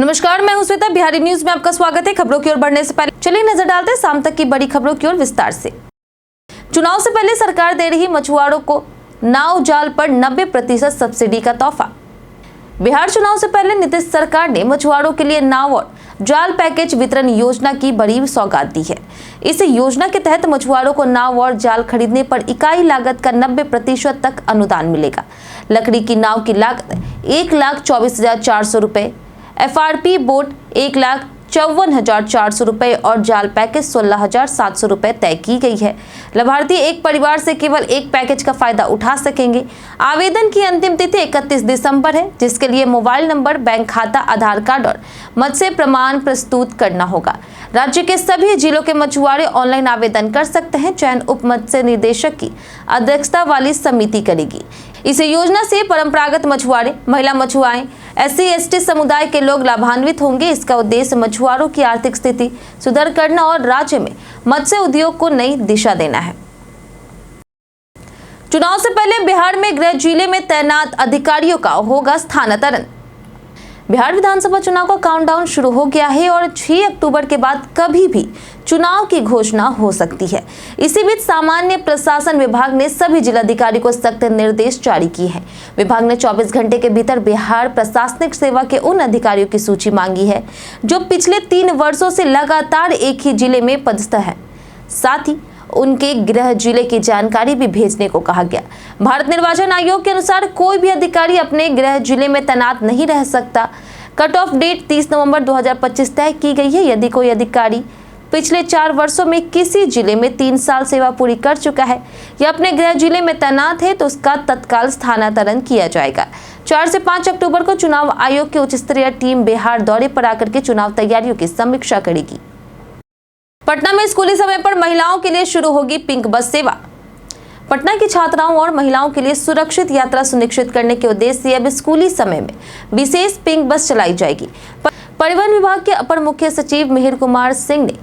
नमस्कार, मैं हूं श्वेता। बिहारी न्यूज में आपका स्वागत है। खबरों की ओर बढ़ने से पहले चलिए नजर डालते हैं शाम तक की बड़ी खबरों की ओर विस्तार से। चुनाव से पहले सरकार दे रही मछुआरों को नाव जाल पर 90% सब्सिडी का तोहफा। बिहार चुनाव से पहले नीतीश सरकार ने मछुआरों के लिए नाव और जाल पैकेज वितरण योजना की बड़ी सौगात दी है। इस योजना के तहत मछुआरों को नाव और जाल खरीदने पर इकाई लागत का 90% तक अनुदान मिलेगा। लकड़ी की नाव की लागत 1,24,400 रुपए, FRP बोट 1,54,400 रुपए और जाल पैकेज 16,700 रुपए तय की गई है। लाभार्थी एक परिवार से केवल एक पैकेज का फायदा उठा सकेंगे। आवेदन की अंतिम तिथि 31 दिसंबर है, जिसके लिए मोबाइल नंबर, बैंक खाता, आधार कार्ड और मत्स्य प्रमाण प्रस्तुत करना होगा। राज्य के सभी जिलों के मछुआरे ऑनलाइन आवेदन कर सकते हैं। चयन उप मत्स्य निदेशक की अध्यक्षता वाली समिति करेगी। इस योजना से परंपरागत मछुआरे, महिला मछुआरे, SC ST समुदाय के लोग लाभान्वित होंगे। इसका उद्देश्य मछुआरों की आर्थिक स्थिति सुधार करना और राज्य में मत्स्य उद्योग को नई दिशा देना है। चुनाव से पहले बिहार में गृह जिले में तैनात अधिकारियों का होगा स्थानांतरण। बिहार विधानसभा चुनाव का काउंटडाउन शुरू हो गया है और 6 अक्टूबर के बाद कभी भी चुनाव की घोषणा हो सकती है। इसी बीच सामान्य प्रशासन विभाग ने सभी जिलाधिकारी को सख्त निर्देश जारी किए हैं। विभाग ने 24 घंटे के भीतर बिहार प्रशासनिक सेवा के उन अधिकारियों की सूची मांगी है जो पिछले 3 वर्षों से लगातार एक ही जिले में पदस्थ हैं। साथ ही उनके गृह जिले की जानकारी भी भेजने को कहा गया। भारत निर्वाचन आयोग के अनुसार कोई भी अधिकारी अपने गृह जिले में तैनात नहीं रह सकता। कट ऑफ डेट 30 नवंबर 2025 तय की गई है। यदि कोई अधिकारी पिछले 4 वर्षों में किसी जिले में 3 साल सेवा पूरी कर चुका है या अपने गृह जिले में तैनात है तो उसका तत्काल स्थानांतरण किया जाएगा। 4 से 5 अक्टूबर को चुनाव आयोग की उच्च स्तरीय टीम बिहार दौरे पर आकर के चुनाव तैयारियों की समीक्षा करेगी। पटना में स्कूली समय पर महिलाओं के लिए शुरू होगी पिंक बस सेवा। पटना की छात्राओं और महिलाओं के लिए सुरक्षित यात्रा सुनिश्चित करने के उद्देश्य से अब स्कूली समय में विशेष पिंक बस चलाई जाएगी। परिवहन विभाग के अपर मुख्य सचिव मिहिर कुमार सिंह ने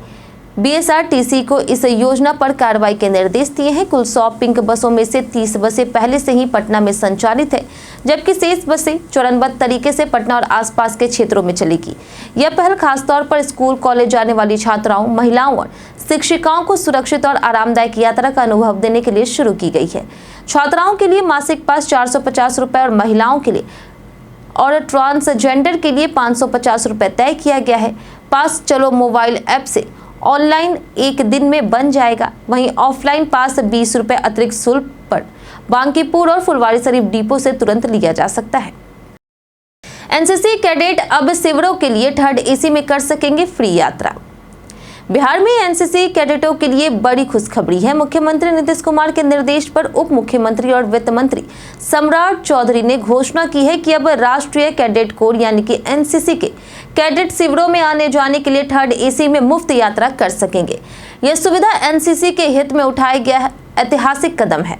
BSRTC को इस योजना पर कार्रवाई के निर्देश दिए हैं। कुल 100 पिंक बसों में से 30 बसें पहले से ही पटना में संचालित है, जबकि शेष बसें चरणबद्ध तरीके से पटना और आसपास के क्षेत्रों में चलेगी। यह पहल खासतौर पर स्कूल कॉलेज जाने वाली छात्राओं, महिलाओं और शिक्षिकाओं को सुरक्षित और आरामदायक यात्रा का अनुभव देने के लिए शुरू की गई है। छात्राओं के लिए मासिक पास 450 रुपए और महिलाओं के लिए और ट्रांसजेंडर के लिए 550 रुपए तय किया गया है। पास चलो मोबाइल ऐप से ऑनलाइन एक दिन में बन जाएगा। वहीं ऑफलाइन पास 20 रुपए अतिरिक्त शुल्क पर बांकीपुर और फुलवारीशरीफ डिपो से तुरंत लिया जा सकता है। NCC कैडेट अब शिविरों के लिए 3rd AC में कर सकेंगे फ्री यात्रा। बिहार में NCC कैडेटों के लिए बड़ी खुशखबरी है। मुख्यमंत्री नीतीश कुमार के निर्देश पर उप मुख्यमंत्री और वित्त मंत्री सम्राट चौधरी ने घोषणा की है कि अब राष्ट्रीय कैडेट कोर यानी कि NCC के कैडेट शिविरों में आने जाने के लिए 3rd AC में मुफ्त यात्रा कर सकेंगे। यह सुविधा NCC के हित में उठाया गया ऐतिहासिक कदम है,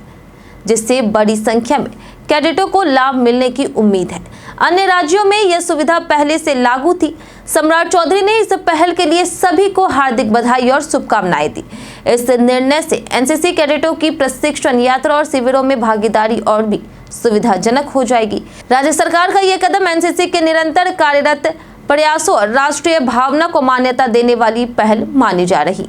जिससे बड़ी संख्या में कैडेटों को लाभ मिलने की उम्मीद है। अन्य राज्यों में यह सुविधा पहले से लागू थी। सम्राट चौधरी ने इस पहल के लिए सभी को हार्दिक बधाई और शुभकामनाएं दी। इस निर्णय से NCC कैडेटों की प्रशिक्षण यात्रा और शिविरों में भागीदारी और भी सुविधाजनक हो जाएगी। राज्य सरकार का यह कदम NCC के निरंतर कार्यरत प्रयासों और राष्ट्रीय भावना को मान्यता देने वाली पहल मानी जा रही।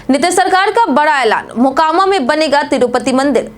नीतीश सरकार का बड़ा ऐलान, मोकामा में बनेगा तिरुपति मंदिर।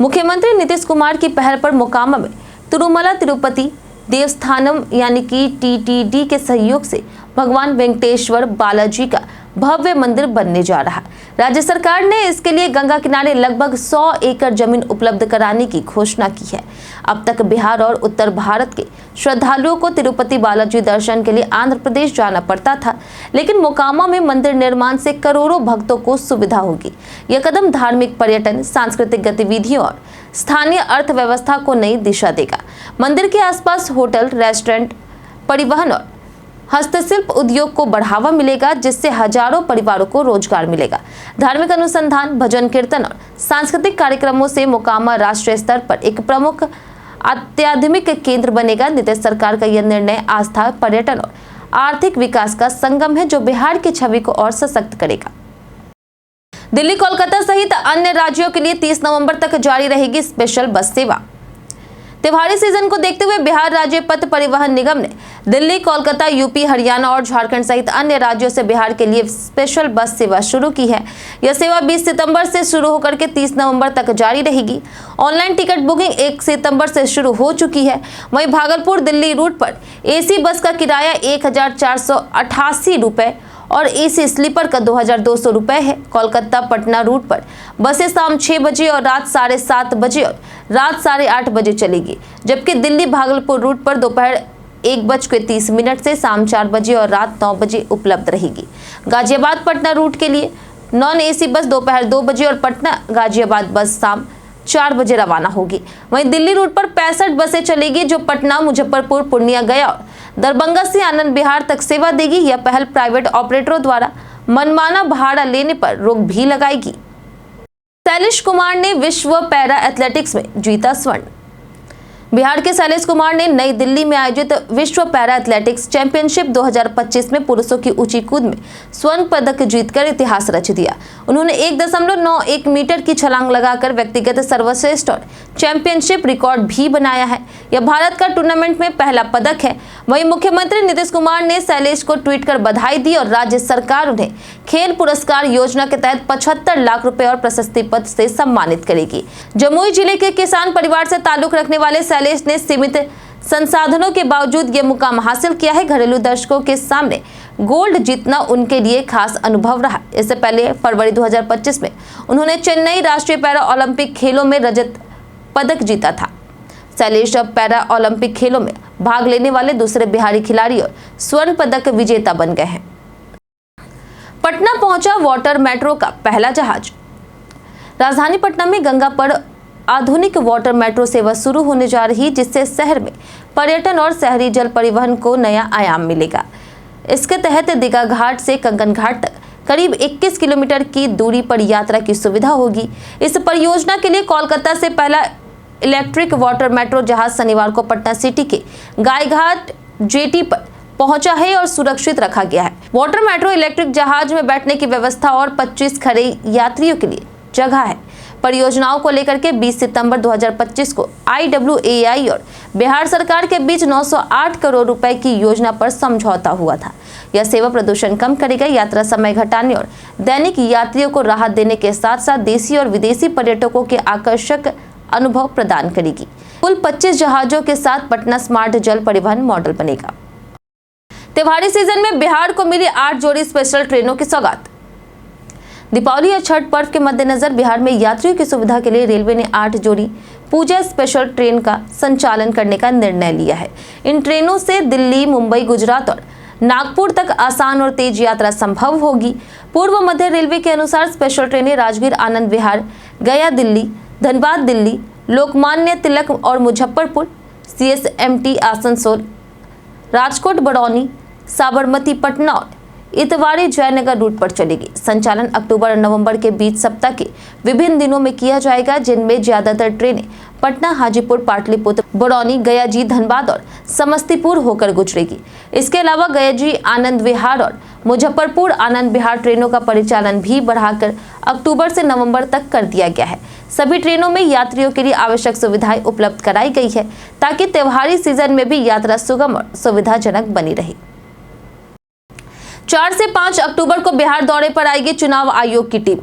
मुख्यमंत्री नीतीश कुमार की पहल पर मोकामा में तिरुमला तिरुपति देवस्थानम यानी कि TTD के सहयोग से भगवान वेंकटेश्वर बालाजी का भव्य मंदिर बनने जा रहा है। राज्य सरकार ने इसके लिए गंगा किनारे लगभग 100 एकड़ जमीन उपलब्ध कराने की घोषणा की है। अब तक बिहार और उत्तर भारत के श्रद्धालुओं को तिरुपति बालाजी दर्शन के लिए आंध्र प्रदेश जाना पड़ता था, लेकिन मोकामा में मंदिर निर्माण से करोड़ों भक्तों को सुविधा होगी। यह कदम धार्मिक, पर्यटन, सांस्कृतिक गतिविधियों और स्थानीय अर्थव्यवस्था को नई दिशा देगा। मंदिर के आसपास होटल, रेस्टोरेंट, परिवहन और हस्तशिल्प उद्योग को बढ़ावा मिलेगा, जिससे हजारों परिवारों को रोजगार मिलेगा। धार्मिक अनुसंधान, भजन कीर्तन और सांस्कृतिक कार्यक्रमों से मोकामा राष्ट्रीय स्तर पर एक प्रमुख आध्यात्मिक केंद्र बनेगा। नीतीश सरकार का यह निर्णय आस्था, पर्यटन और आर्थिक विकास का संगम है, जो बिहार की छवि को और सशक्त करेगा। दिल्ली, कोलकाता सहित अन्य राज्यों के लिए 30 नवंबर तक जारी रहेगी स्पेशल बस सेवा। त्योहारी सीजन को देखते हुए बिहार राज्य पथ परिवहन निगम ने दिल्ली, कोलकाता, यूपी, हरियाणा और झारखंड सहित अन्य राज्यों से बिहार के लिए स्पेशल बस सेवा शुरू की है। यह सेवा 20 सितंबर से शुरू होकर के 30 नवंबर तक जारी रहेगी। ऑनलाइन टिकट बुकिंग 1 सितंबर से शुरू हो चुकी है। वहीं भागलपुर दिल्ली रूट पर एसी बस का किराया 1488 रुपए और एसी स्लीपर का 2200 रुपए है। कोलकाता पटना रूट पर बसें शाम 6 बजे और रात 7:30 बजे और रात 8:30 बजे चलेगी, जबकि दिल्ली भागलपुर रूट पर दोपहर 1:30 से शाम 4 बजे और रात 9 बजे उपलब्ध रहेगी। गाजियाबाद पटना रूट के लिए नॉन एसी बस दोपहर 2 बजे और पटना गाजियाबाद बस शाम 4 बजे रवाना होगी। वहीं दिल्ली रूट पर 65 बसें चलेगी, जो पटना, मुजफ्फरपुर, पूर्णिया, गया और दरभंगा से आनंद विहार तक सेवा देगी। यह पहल प्राइवेट ऑपरेटरों द्वारा मनमाना भाड़ा लेने पर रोक भी लगाएगी। शैलेश कुमार ने विश्व पैरा एथलेटिक्स में जीता स्वर्ण। बिहार के शैलेश कुमार ने नई दिल्ली में आयोजित विश्व पैरा एथलेटिक्स चैंपियनशिप 2025 में पुरुषों की ऊंची कूद में स्वर्ण पदक जीतकर इतिहास रच दिया। उन्होंने 1.91 मीटर की छलांग लगाकर व्यक्तिगत सर्वश्रेष्ठ और चैंपियनशिप रिकॉर्ड भी बनाया है। यह भारत का टूर्नामेंट में पहला पदक है। वहीं मुख्यमंत्री नीतीश कुमार ने शैलेश को ट्वीट कर बधाई दी और राज्य सरकार उन्हें खेल पुरस्कार योजना के तहत 75 लाख रुपए और प्रशस्ति पत्र से सम्मानित करेगी। जमुई जिले के किसान परिवार से ताल्लुक रखने वाले शैलेश ने सीमित संसाधनों के बावजूद ये मुकाम हासिल किया है। घरेलू दर्शकों के सामने गोल्ड जीतना उनके लिए खास अनुभव रहा। इससे पहले फरवरी 2025 में उन्होंने चेन्नई राष्ट्रीय पैरा ओलंपिक खेलों में रजत पदक जीता था। शैलेश अब पैरा ओलंपिक खेलों में भाग लेने वाले दूसरे बिहारी खिलाड़ी और स्वर्ण पदक विजेता बन गए हैं। पटना पहुंचा वाटर मेट्रो का पहला जहाज। राजधानी पटना में गंगा पर आधुनिक वाटर मेट्रो सेवा शुरू होने जा रही, जिससे शहर में पर्यटन और शहरी जल परिवहन को नया आयाम मिलेगा। इसके तहत दीघा घाट से कंगन घाट तक करीब 21 किलोमीटर की दूरी पर यात्रा की सुविधा होगी। इस परियोजना के लिए कोलकाता से पहला इलेक्ट्रिक वाटर मेट्रो जहाज शनिवार को पटना सिटी के गायघाट जेटी पर पहुंचा है और सुरक्षित रखा गया है। वाटर मेट्रो इलेक्ट्रिक जहाज में बैठने की व्यवस्था और 25 खड़े यात्रियों के लिए जगह है। परियोजनाओं को लेकर के 20 सितंबर 2025 को IWAI और बिहार सरकार के बीच 908 करोड़ रुपए की योजना पर समझौता हुआ था। यह सेवा प्रदूषण कम करेगा, यात्रा समय घटाने और दैनिक यात्रियों को राहत देने के साथ साथ देशी और विदेशी पर्यटकों के आकर्षक अनुभव प्रदान करेगी। कुल 25 जहाजों के साथ पटना स्मार्ट जल परिवहन मॉडल बनेगा। त्योहारी सीजन में बिहार को मिली 8 जोड़ी स्पेशल ट्रेनों की सौगात। दीपावली और छठ पर्व के मद्देनजर बिहार में यात्रियों की सुविधा के लिए रेलवे ने 8 जोड़ी पूजा स्पेशल ट्रेन का संचालन करने का निर्णय लिया है। इन ट्रेनों से दिल्ली, मुंबई, गुजरात और नागपुर तक आसान और तेज यात्रा संभव होगी। पूर्व मध्य रेलवे के अनुसार स्पेशल ट्रेनें राजगीर, आनंद विहार, गया दिल्ली, धनबाद दिल्ली, लोकमान्य तिलक और मुजफ्फरपुर, CSMT आसनसोल, राजकोट बरौनी, साबरमती पटना और इतवारी जयनगर रूट पर चलेगी। संचालन अक्टूबर और नवंबर के बीच सप्ताह के विभिन्न दिनों में किया जाएगा, जिनमें ज्यादातर ट्रेनें पटना, हाजीपुर, पाटलिपुत्र, बरौनी, गयाजी, धनबाद और समस्तीपुर होकर गुजरेगी। इसके अलावा गयाजी, आनंद विहार और मुजफ्फरपुर आनंद विहार ट्रेनों का परिचालन भी बढ़ाकर अक्टूबर से नवंबर तक कर दिया गया है। सभी ट्रेनों में यात्रियों के लिए आवश्यक सुविधाएं उपलब्ध कराई गई है, ताकि त्योहारी सीजन में भी यात्रा सुगम और सुविधाजनक बनी रहे। 4 से 5 अक्टूबर को बिहार दौरे पर आएगी चुनाव आयोग की टीम।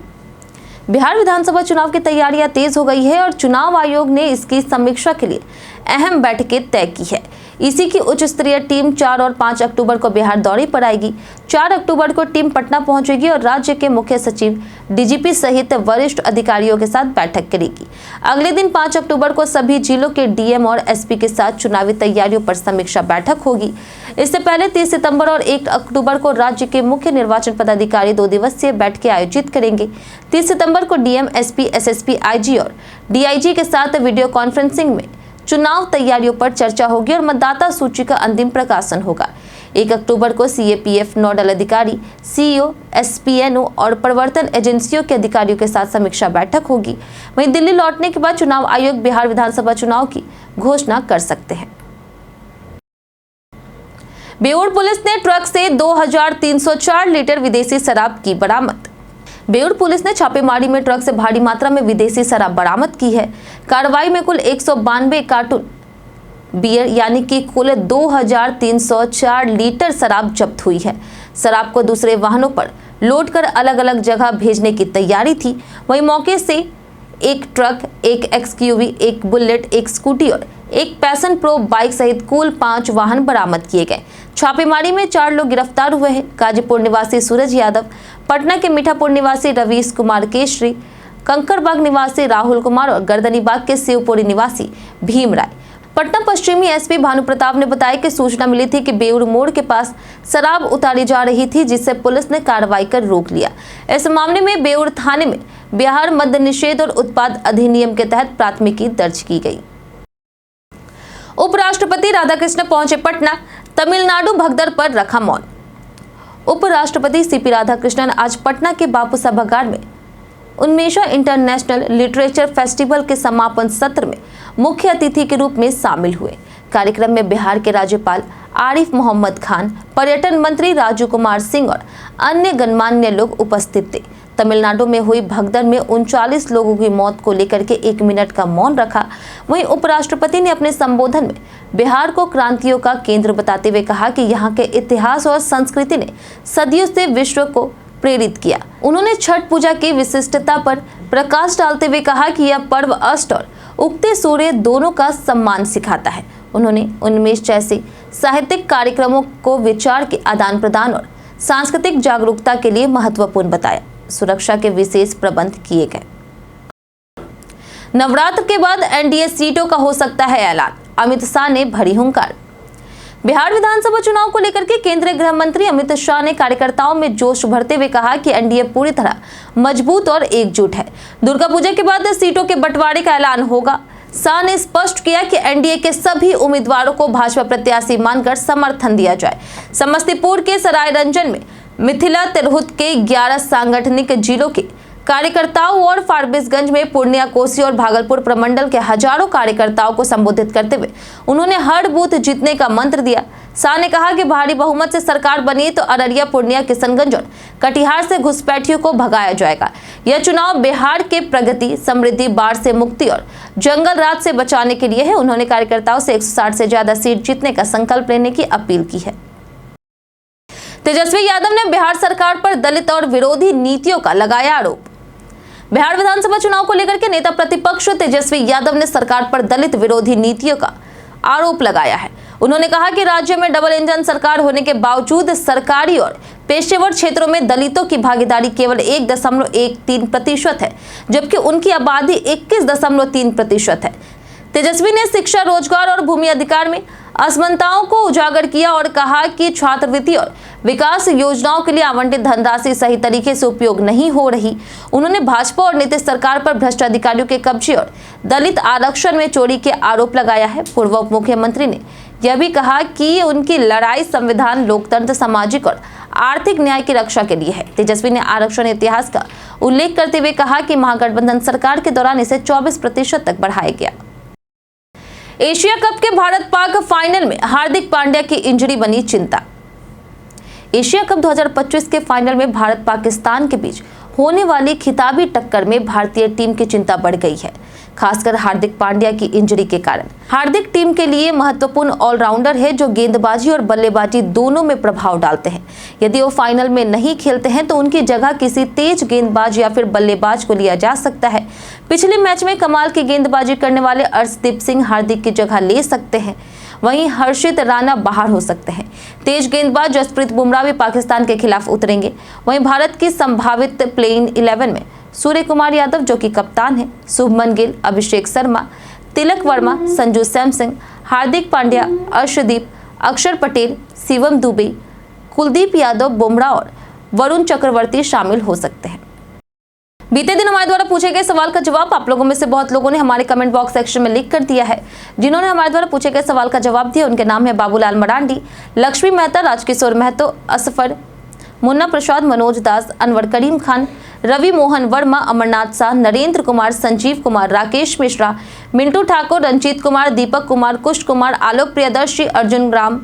बिहार विधानसभा चुनाव की तैयारियां तेज हो गई है और चुनाव आयोग ने इसकी समीक्षा के लिए अहम बैठकें तय की है। इसी की उच्च स्तरीय टीम 4 और 5 अक्टूबर को बिहार दौरे पर आएगी। 4 अक्टूबर को टीम पटना पहुंचेगी और राज्य के मुख्य सचिव, DGP सहित वरिष्ठ अधिकारियों के साथ बैठक करेगी। अगले दिन 5 अक्टूबर को सभी जिलों के DM और SP के साथ चुनावी तैयारियों पर समीक्षा बैठक होगी। इससे पहले 30 सितंबर और 1 अक्टूबर को राज्य के मुख्य निर्वाचन पदाधिकारी 2 दिवसीय बैठकें आयोजित करेंगे। 30 सितंबर को DM, SP, SSP, IG और DIG के साथ वीडियो कॉन्फ्रेंसिंग में चुनाव तैयारियों पर चर्चा होगी और मतदाता सूची का अंतिम प्रकाशन होगा। 1 अक्टूबर को CAPF नोडल अधिकारी, CEO, SPNO और प्रवर्तन एजेंसियों के अधिकारियों के साथ समीक्षा बैठक होगी। वहीं दिल्ली लौटने के बाद चुनाव आयोग बिहार विधानसभा चुनाव की घोषणा कर सकते हैं। बेउर पुलिस ने ट्रक से 2304 लीटर विदेशी शराब की बरामद। बेउर पुलिस ने छापेमारी में ट्रक से भारी मात्रा में विदेशी शराब बरामद की है। कार्रवाई में कुल 192 कार्टून बियर यानी कि कुल 2304 लीटर शराब जब्त हुई है। शराब को दूसरे वाहनों पर लोड कर अलग अलग जगह भेजने की तैयारी थी। वहीं मौके से एक ट्रक, एक एक्सयूवी, एक बुलेट, एक स्कूटी और एक पैशन प्रो बाइक सहित कुल 5 वाहन बरामद किए गए। छापेमारी में 4 लोग गिरफ्तार हुए हैं। गाजीपुर निवासी सूरज यादव, पटना के मीठापुर निवासी रवीश कुमार केशरी, कंकड़बाग निवासी राहुल कुमार और गर्दनीबाग के शिवपुरी निवासी भीम राय। पटना पश्चिमी एसपी भानु प्रताप ने बताया कि सूचना मिली थी कि बेउर मोड़ के पास शराब उतारी जा रही थी, जिससे पुलिस ने कार्रवाई कर रोक लिया। इस मामले में बेउर थाने में बिहार मद्य निषेध और उत्पाद अधिनियम के तहत प्राथमिकी दर्ज की गई। उपराष्ट्रपति राधाकृष्ण पहुंचे पटना, तमिलनाडु भगदड़ पर रखा मौन। उपराष्ट्रपति सीपी राधाकृष्णन आज पटना के बापू सभागार में उन्मेषा इंटरनेशनल लिटरेचर फेस्टिवल के समापन सत्र में मुख्य अतिथि के रूप में शामिल हुए। कार्यक्रम में बिहार के राज्यपाल आरिफ मोहम्मद खान, पर्यटन मंत्री राजू कुमार सिंह और अन्य गणमान्य लोग उपस्थित थे। तमिलनाडु में हुई भगदड़ में 39 लोगों की मौत को लेकर के 1 मिनट का मौन रखा। वहीं उपराष्ट्रपति ने अपने संबोधन में बिहार को क्रांतियों का केंद्र बताते हुए कहा कि यहाँ के इतिहास और संस्कृति ने सदियों से विश्व को प्रेरित किया। उन्होंने छठ पूजा की विशिष्टता पर प्रकाश डालते हुए कहा कि यह पर्व अस्त और उगते सूर्य दोनों का सम्मान सिखाता है। उन्होंने उन्मेष जैसे साहित्यिक कार्यक्रमों को विचार के आदान प्रदान और सांस्कृतिक जागरूकता के लिए महत्वपूर्ण बताया। सुरक्षा के विशेष प्रबंध किए गए। नवरात्र के बाद एनडीए सीटों का हो सकता है ऐलान, अमित शाह ने भरी हुंकार। बिहार विधानसभा चुनाव को लेकर के केंद्रीय गृह मंत्री अमित शाह ने कार्यकर्ताओं में जोश भरते हुए कहा कि एनडीए पूरी तरह मजबूत और एकजुट है। दुर्गा पूजा के बाद सीटों के बंटवारे का ऐलान होगा। शाह ने स्पष्ट किया कि एनडीए के सभी उम्मीदवारों को भाजपा प्रत्याशी मानकर समर्थन दिया जाए। समस्तीपुर के सरायरंजन में मिथिला तिरहुत के 11 सांगठनिक जिलों के कार्यकर्ताओं और फारबिसगंज में पूर्णिया, कोसी और भागलपुर प्रमंडल के हजारों कार्यकर्ताओं को संबोधित करते हुए उन्होंने हर बूथ जीतने का मंत्र दिया। शाह ने कहा कि भारी बहुमत से सरकार बनी तो अररिया, पूर्णिया, किशनगंज और कटिहार से घुसपैठियों को भगाया जाएगा। यह चुनाव बिहार के प्रगति, समृद्धि, बाढ़ से मुक्ति और जंगल राज से बचाने के लिए है। उन्होंने कार्यकर्ताओं से 160 से ज्यादा सीट जीतने का संकल्प लेने की अपील की है। तेजस्वी यादव ने बिहार सरकार पर दलित और विरोधी नीतियों का लगाया आरोप। बिहार विधानसभा चुनाव को लेकर के नेता प्रतिपक्ष तेजस्वी यादव ने सरकार पर दलित विरोधी नीतियों का आरोप लगाया है। उन्होंने कहा कि राज्य में डबल इंजन सरकार होने के बावजूद सरकारी और पेशेवर क्षेत्रों में दलितों की भागीदारी केवल 1.13% है, जबकि उनकी आबादी 21.3% है। तेजस्वी ने शिक्षा, रोजगार और भूमि अधिकार में असमानताओं को उजागर किया और कहा कि छात्रवृत्ति और विकास योजनाओं के लिए आवंटित धनराशि सही तरीके से उपयोग नहीं हो रही। उन्होंने भाजपा और नीतीश सरकार पर भ्रष्ट अधिकारियों के कब्जे और दलित आरक्षण में चोरी के आरोप लगाया है। पूर्व उप मुख्यमंत्री ने यह भी कहा कि उनकी लड़ाई संविधान, लोकतंत्र, सामाजिक और आर्थिक न्याय की रक्षा के लिए है। तेजस्वी ने आरक्षण इतिहास का उल्लेख करते हुए कहा कि महागठबंधन सरकार के दौरान इसे 24% तक बढ़ाया गया। एशिया कप के भारत पाक फाइनल में हार्दिक पांड्या की इंजरी बनी चिंता। एशिया कप 2025 के फाइनल में भारत पाकिस्तान के बीच होने वाली खिताबी टक्कर में भारतीय टीम की चिंता बढ़ गई है, खासकर हार्दिक पांड्या की इंजरी के कारण। हार्दिक टीम के लिए महत्वपूर्ण ऑलराउंडर है जो गेंदबाजी और बल्लेबाजी दोनों में प्रभाव डालते हैं। यदि वो फाइनल में नहीं खेलते हैं तो उनकी जगह किसी तेज गेंदबाज या फिर बल्लेबाज को लिया जा सकता है। पिछले मैच में कमाल की गेंदबाजी करने वाले अर्शदीप सिंह हार्दिक की जगह ले सकते हैं। वहीं हर्षित राणा बाहर हो सकते हैं। तेज गेंदबाज जसप्रीत बुमराह भी पाकिस्तान के खिलाफ उतरेंगे। वहीं भारत की संभावित प्लेइंग 11 में सूर्य कुमार यादव जो कि कप्तान है, शुभमन गिल, अभिषेक शर्मा, तिलक वर्मा, संजू सैमसन, हार्दिक पांड्या, अर्शदीप, अक्षर पटेल, शिवम दुबे, कुलदीप यादव, बुमराह और वरुण चक्रवर्ती शामिल हो सकते हैं। बीते दिन हमारे द्वारा पूछे गए सवाल का जवाब आप लोगों में से बहुत लोगों ने हमारे कमेंट बॉक्स सेक्शन में लिख कर दिया है। जिन्होंने हमारे द्वारा पूछे गए सवाल का जवाब दिया उनके नाम है बाबूलाल मरांडी, लक्ष्मी मेहता, राजकिशोर महतो, असफर, मुन्ना प्रसाद, मनोज दास, अनवर करीम खान, रवि मोहन वर्मा, अमरनाथ शाह, नरेंद्र कुमार, संजीव कुमार, राकेश मिश्रा, मिंटू ठाकुर, रंजीत कुमार, दीपक कुमार, कुश कुमार, आलोक प्रियदर्शी, अर्जुन राम,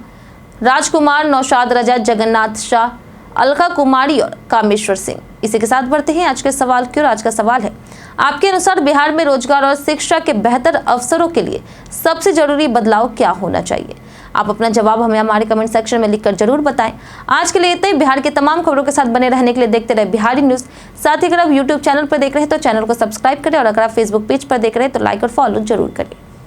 राजकुमार, नौशाद रजा, जगन्नाथ शाह, अलका कुमारी और कामेश्वर सिंह। इसी के साथ बढ़ते हैं आज के सवाल की ओर। आज का सवाल है, आपके अनुसार बिहार में रोजगार और शिक्षा के बेहतर अवसरों के लिए सबसे जरूरी बदलाव क्या होना चाहिए? आप अपना जवाब हमें हमारे कमेंट सेक्शन में लिखकर जरूर बताएं। आज के लिए इतना ही। बिहार की तमाम खबरों के साथ बने रहने के लिए देखते रहे बिहारी न्यूज। साथ ही अगर आप यूट्यूब चैनल पर देख रहे हैं तो चैनल को सब्सक्राइब करें और अगर आप फेसबुक पेज पर देख रहे हैं तो लाइक और फॉलो जरूर करें।